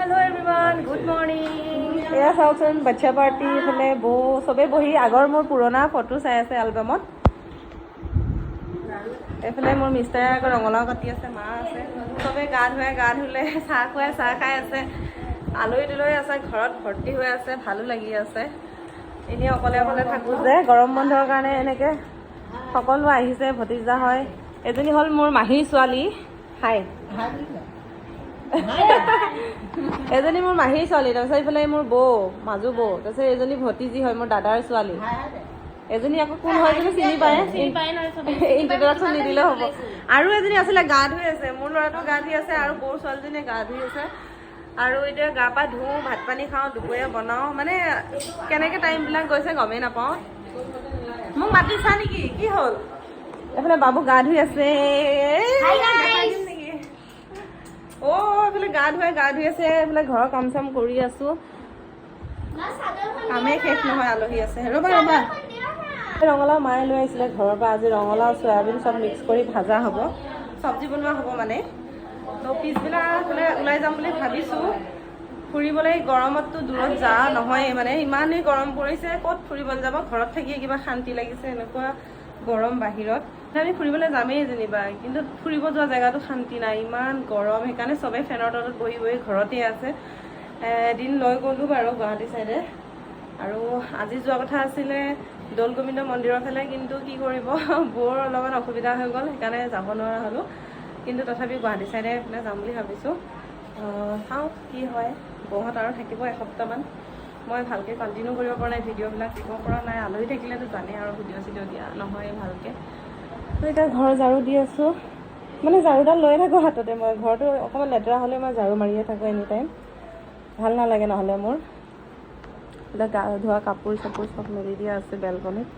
hello everyone good morning এয়া চাওকচোন বাচ্চা পাৰ্টি ইফালে বৌ চবেই বহি আগৰ মোৰ পুৰণা ফটো চাই আছে এলবামত এইফালে মোৰ মিষ্টাৰে আকৌ ৰঙালাও কাটি আছে মা আছে চবেই গা ধুলে চাহ খুৱাই চাহ খাই আছে আলহী দুলহী আছে ঘৰত ভৰ্তি হৈ আছে ভালো লাগি আছে এনেই অকলে অকলে থাকোঁ যে গৰম বন্ধৰ কাৰণে এনেকৈ সকলো আহিছে ভতিজা হয় এজনী হ'ল মোৰ মাহীৰ ছোৱালী হাই এজনী মোৰ মাহীৰ ছোৱালী তাৰপিছত এইফালে মোৰ বৌ মাজু বৌ তাৰপিছত এজনী ভতিজী হয় মোৰ দাদাৰ ছোৱালী এজনী আকৌ কোন হয় যদি চিনি পায় ইন্ট্ৰডাকশ্যন নিদিলে হ'ব আৰু এজনী আছিলে গা ধুই আছে মোৰ ল'ৰাটো গা ধুই আছে আৰু বৌৰ ছোৱালীজনীয়ে গা ধুই আছে আৰু এতিয়া গা পা ধুওঁ ভাত পানী খাওঁ দুপৰীয়া বনাওঁ মানে কেনেকৈ টাইমবিলাক গৈছে গমেই নাপাওঁ মোক মাতিছা নেকি কি হ'ল এইফালে বাবু গা ধুই আছে এইফালে গা ধুই আছে এইফালে ঘৰৰ কাম চাম কৰি আছো কামেই শেষ নহয় আলহী আছে ৰ'বা ৰঙালাও মায়ে লৈ আহিছিলে ঘৰৰ পৰা আজি ৰঙালাও চয়াবিন চব মিক্স কৰি ভাজা হ'ব চব্জি বনোৱা হ'ব মানে তো পিছবেলা মানে ওলাই যাম বুলি ভাবিছোঁ ফুৰিবলৈ গৰমততো দূৰত যা নহয় মানে ইমানেই গৰম পৰিছে ক'ত ফুৰিবলৈ যাব ঘৰত থাকিয়ে কিবা শান্তি লাগিছে এনেকুৱা গৰম বাহিৰত আমি ফুৰিবলৈ যামেই যেনিবা কিন্তু ফুৰিব যোৱা জেগাটো শান্তি নাই ইমান গৰম সেইকাৰণে চবেই ফেনৰ তলত বহি বহি ঘৰতে আছে এদিন লৈ গ'লোঁ বাৰু গুৱাহাটী চাইডে আৰু আজি যোৱা কথা আছিলে দৌল গোবিন্দ মন্দিৰৰ ফালে কিন্তু কি কৰিব বৌৰ অলপমান অসুবিধা হৈ গ'ল সেইকাৰণে যাব নোৱাৰা হ'লোঁ কিন্তু তথাপি গুৱাহাটী চাইডে এইফালে যাম বুলি ভাবিছোঁ চাওঁ কি হয় বৌহঁত আৰু থাকিব এসপ্তাহমান মই ভালকৈ কণ্টিনিউ কৰিব পৰা নাই ভিডিঅ'বিলাক দিব পৰা নাই আলহী থাকিলেতো জানেই আৰু ভিডিঅ' চিডিঅ' দিয়া নহয় ভালকৈ এতিয়া ঘৰ ঝাৰু দি আছোঁ মানে ঝাৰুডাল লৈ থাকোঁ হাততে মই ঘৰটো অকণমান লেতেৰা হ'লে মই ঝাৰু মাৰিয়ে থাকোঁ এনি টাইম ভাল নালাগে নহ'লে মোৰ এতিয়া গা ধোৱা কাপোৰ চাপোৰ চব মেলি দিয়া আছে বেলকনিত